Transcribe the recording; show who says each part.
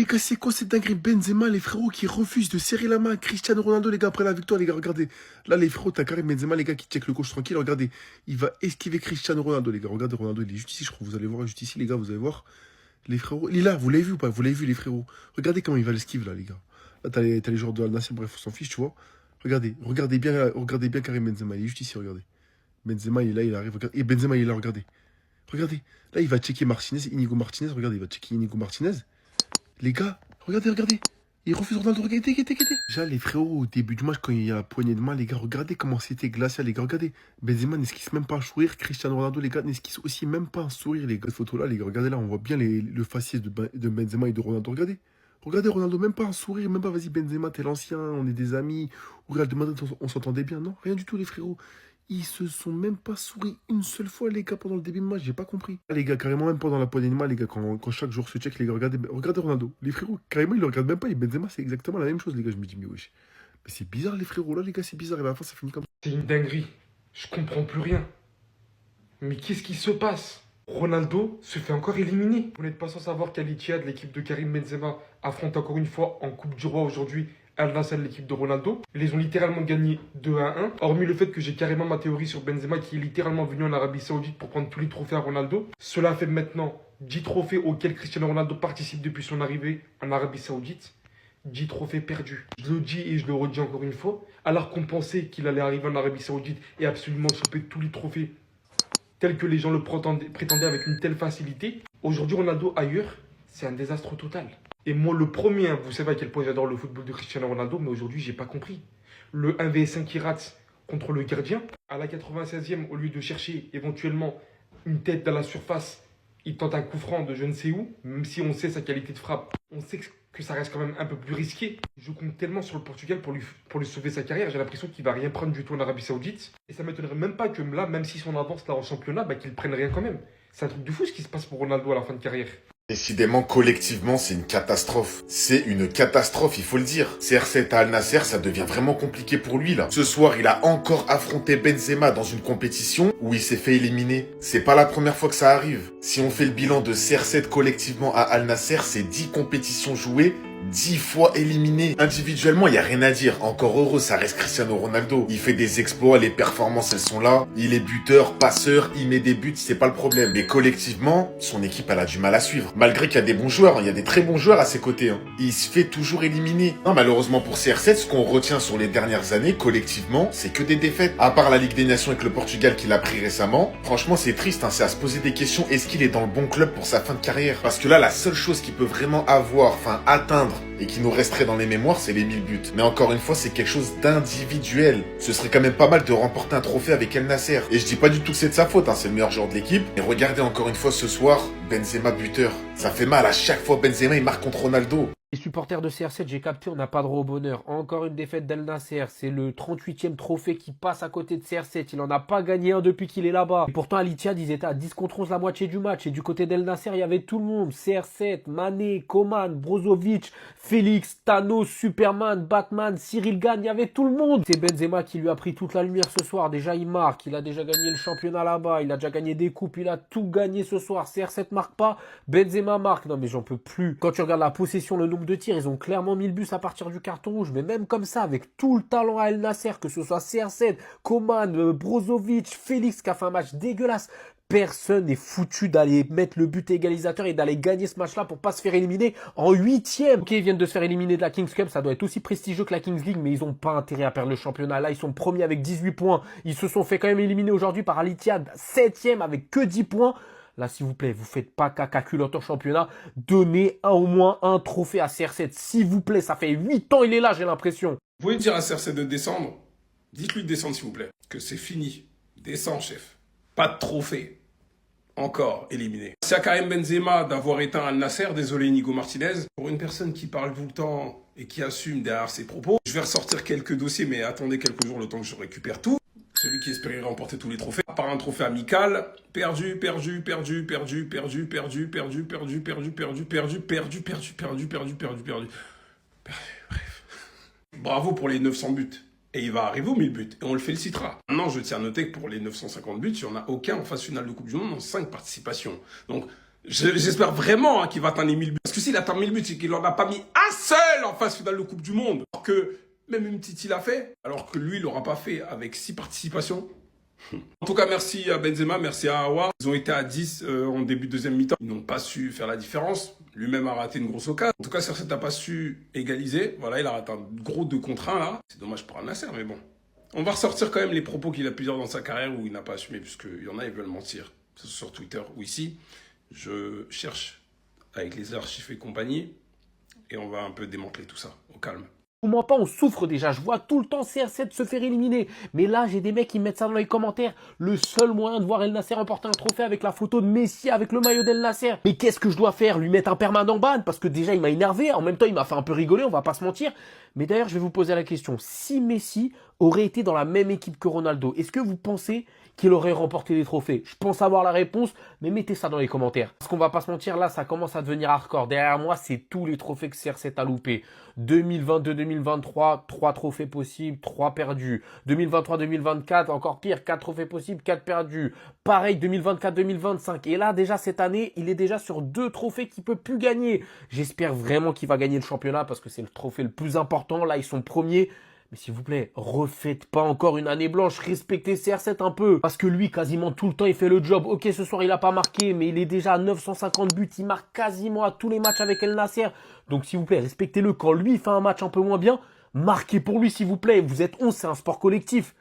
Speaker 1: gars, c'est quoi cette dinguerie? Benzema, les frérots qui refusent de serrer la main à Cristiano Ronaldo, les gars, après la victoire, les gars, regardez. Là, les frérots, t'as Karim Benzema, les gars, qui check le coach tranquille. Regardez, il va esquiver Cristiano Ronaldo, les gars. Regardez, Ronaldo, il est juste ici, je crois. Vous allez voir, juste ici, les gars, vous allez voir. Les frérots. Il est là, vous l'avez vu ou pas? Vous l'avez vu, les frérots? Regardez comment il va l'esquive, là, les gars. Là, t'as les joueurs de Al Nassr, bref, on s'en fiche, tu vois. Regardez bien Karim Benzema, il est juste ici, regardez. Benzema, il est là, il arrive, regardez. Et Benzema, il est là, regardez. Regardez. Là, il va checker Martinez, Inigo Martinez, regardez, il va checker Inigo Martinez. Les gars, regardez. Il refuse Ronaldo, regardez. Déjà, les frérots, au début du match, quand il y a la poignée de main, les gars, regardez comment c'était glacial, les gars, regardez. Benzema n'esquisse même pas un sourire. Cristiano Ronaldo, les gars, n'esquisse aussi même pas un sourire, les gars. Cette photo-là, les gars, regardez là, on voit bien le faciès de Benzema et de Ronaldo, regardez. Regardez Ronaldo, même pas un sourire, même pas, vas-y Benzema, t'es l'ancien, on est des amis. Au Real de Madrid, on s'entendait bien, non? Rien du tout, les frérots. Ils se sont même pas souri une seule fois, les gars, pendant le début de match, j'ai pas compris. Ah, les gars, carrément, même pendant la poignée de main, les gars, quand chaque jour se check, les gars, regardez Ronaldo. Les frérots, carrément, ils le regardent même pas. Et Benzema, c'est exactement la même chose, les gars. Je me dis, mais wesh. Mais c'est bizarre, les frérots, là, les gars, c'est bizarre. Et à la fin, ça finit comme ça.
Speaker 2: C'est une dinguerie. Je comprends plus rien. Mais qu'est-ce qui se passe? Ronaldo se fait encore éliminer. Vous n'êtes pas sans savoir qu'Al Ittihad, l'équipe de Karim Benzema, affronte encore une fois en Coupe du Roi aujourd'hui Al Nassr, l'équipe de Ronaldo. Ils les ont littéralement gagnés 2-1. Hormis le fait que j'ai carrément ma théorie sur Benzema qui est littéralement venu en Arabie Saoudite pour prendre tous les trophées à Ronaldo. Cela fait maintenant 10 trophées auxquels Cristiano Ronaldo participe depuis son arrivée en Arabie Saoudite. 10 trophées perdus. Je le dis et je le redis encore une fois. Alors qu'on pensait qu'il allait arriver en Arabie Saoudite et absolument choper tous les trophées tels que les gens le prétendaient avec une telle facilité. Aujourd'hui, Ronaldo ailleurs, c'est un désastre total. Et moi, le premier, vous savez à quel point j'adore le football de Cristiano Ronaldo, mais aujourd'hui, j'ai pas compris. Le 1vs1 qui rate contre le gardien, à la 96e, au lieu de chercher éventuellement une tête dans la surface, il tente un coup franc de je ne sais où, même si on sait sa qualité de frappe. On sait que ça reste quand même un peu plus risqué. Je compte tellement sur le Portugal pour lui sauver sa carrière. J'ai l'impression qu'il va rien prendre du tout en Arabie Saoudite. Et ça m'étonnerait même pas que là, même si son avance là en championnat, qu'il prenne rien quand même. C'est un truc de fou ce qui se passe pour Ronaldo à la fin de carrière.
Speaker 3: Décidément, collectivement, c'est une catastrophe. C'est une catastrophe, il faut le dire. CR7 à Al Nassr, ça devient vraiment compliqué pour lui, là. Ce soir, il a encore affronté Benzema dans une compétition où il s'est fait éliminer. C'est pas la première fois que ça arrive. Si on fait le bilan de CR7 collectivement à Al Nassr, c'est 10 compétitions jouées, 10 fois éliminé. Individuellement, il n'y a rien à dire. Encore heureux, ça reste Cristiano Ronaldo. Il fait des exploits, les performances, elles sont là. Il est buteur, passeur, il met des buts, c'est pas le problème. Mais collectivement, son équipe, elle a du mal à suivre. Malgré qu'il y a des bons joueurs, il y a des très bons joueurs à ses côtés. Il se fait toujours éliminer. Non, malheureusement pour CR7, ce qu'on retient sur les dernières années, collectivement, c'est que des défaites. À part la Ligue des Nations avec le Portugal qu'il a pris récemment, franchement, c'est triste. C'est à se poser des questions. Est-ce qu'il est dans le bon club pour sa fin de carrière? Parce que là, la seule chose qu'il peut vraiment atteindre et qui nous resterait dans les mémoires, c'est les 1000 buts. Mais encore une fois, c'est quelque chose d'individuel. Ce serait quand même pas mal de remporter un trophée avec Al Nassr. Et je dis pas du tout que c'est de sa faute, c'est le meilleur joueur de l'équipe. Et regardez encore une fois ce soir, Benzema buteur. Ça fait mal à chaque fois Benzema il marque contre Ronaldo.
Speaker 4: Les supporters de CR7, j'ai capté, on n'a pas droit au bonheur. Encore une défaite d'Al Nassr. C'est le 38e trophée qui passe à côté de CR7. Il n'en a pas gagné un depuis qu'il est là-bas. Et pourtant, Al Ittihad, ils étaient à 10 contre 11 la moitié du match. Et du côté d'Al Nassr, il y avait tout le monde. CR7, Mané, Coman, Brozovic, Félix, Thanos, Superman, Batman, Cyril Gann. Il y avait tout le monde. C'est Benzema qui lui a pris toute la lumière ce soir. Déjà, il marque. Il a déjà gagné le championnat là-bas. Il a déjà gagné des coupes. Il a tout gagné ce soir. CR7 marque pas. Benzema marque. Non, mais j'en peux plus. Quand tu regardes la possession, le nombre de tirs, ils ont clairement mis le bus à partir du carton rouge, mais même comme ça, avec tout le talent à Al Nassr, que ce soit CR7, Coman, Brozovic, Félix qui a fait un match dégueulasse, personne n'est foutu d'aller mettre le but égalisateur et d'aller gagner ce match-là pour pas se faire éliminer en 8e. Ok, ils viennent de se faire éliminer de la Kings Cup, ça doit être aussi prestigieux que la Kings League, mais ils ont pas intérêt à perdre le championnat. Là, ils sont premiers avec 18 points. Ils se sont fait quand même éliminer aujourd'hui par Al Ittihad, 7e avec que 10 points. Là, s'il vous plaît, vous faites pas caca culotte en championnat. Donnez au moins un trophée à CR7. S'il vous plaît, ça fait 8 ans il est là, j'ai l'impression.
Speaker 5: Vous pouvez dire à CR7 de descendre. Dites-lui de descendre, s'il vous plaît. Que c'est fini. Descends, chef. Pas de trophée. Encore éliminé. C'est à Karim Benzema d'avoir éteint Al Nassr. Désolé, Inigo Martinez. Pour une personne qui parle tout le temps et qui assume derrière ses propos, je vais ressortir quelques dossiers, mais attendez quelques jours le temps que je récupère tout. Celui qui espérait remporter tous les trophées, par un trophée amical, perdu. Bref. Bravo pour les 900 buts. Et il va arriver aux 1000 buts. Et on le félicitera. Maintenant, je tiens à noter que pour les 950 buts, il n'y en a aucun en phase finale de Coupe du Monde en 5 participations. Donc, J'espère vraiment hein, qu'il va atteindre les 1000 buts. Parce que s'il atteint 1000 buts, c'est qu'il n'en a pas mis un seul en phase finale de Coupe du Monde. Alors que même une Titi l'a fait, alors que lui, il l'aura pas fait avec 6 participations. En tout cas, merci à Benzema, merci à Aouar. Ils ont été à 10 en début de deuxième mi-temps. Ils n'ont pas su faire la différence. Lui-même a raté une grosse occasion. En tout cas, CR7 n'a pas su égaliser. Voilà, il a raté un gros 2 contre 1 là. C'est dommage pour Al Nassr, mais bon. On va ressortir quand même les propos qu'il a pu dire dans sa carrière où il n'a pas assumé, puisqu'il y en a, ils veulent mentir. Que ce soit sur Twitter ou ici. Je cherche avec les archives et compagnie. Et on va un peu démanteler tout ça, au calme.
Speaker 4: Moi pas, on souffre déjà, je vois tout le temps CR7 se faire éliminer. Mais là, j'ai des mecs qui mettent ça dans les commentaires. Le seul moyen de voir El Nasser remporter un trophée avec la photo de Messi avec le maillot d'El Nasser. Mais qu'est-ce que je dois faire? Lui mettre un permanent ban? Parce que déjà, il m'a énervé. En même temps, il m'a fait un peu rigoler, on va pas se mentir. Mais d'ailleurs, je vais vous poser la question. Si Messi aurait été dans la même équipe que Ronaldo, est-ce que vous pensez qu'il aurait remporté des trophées? Je pense avoir la réponse, mais mettez ça dans les commentaires. Parce qu'on va pas se mentir, là, ça commence à devenir hardcore. Derrière moi, c'est tous les trophées que CR7 a loupé. 2022-2023, 3 trophées possibles, 3 perdus. 2023-2024, encore pire, 4 trophées possibles, 4 perdus. Pareil, 2024-2025. Et là, déjà, cette année, il est déjà sur 2 trophées qu'il peut plus gagner. J'espère vraiment qu'il va gagner le championnat parce que c'est le trophée le plus important. Là, ils sont premiers. Mais s'il vous plaît, refaites pas encore une année blanche, respectez CR7 un peu. Parce que lui, quasiment tout le temps, il fait le job. Ok, ce soir, il a pas marqué, mais il est déjà à 950 buts. Il marque quasiment à tous les matchs avec El Nasser. Donc s'il vous plaît, respectez-le. Quand lui, il fait un match un peu moins bien, marquez pour lui, s'il vous plaît. Vous êtes 11, c'est un sport collectif.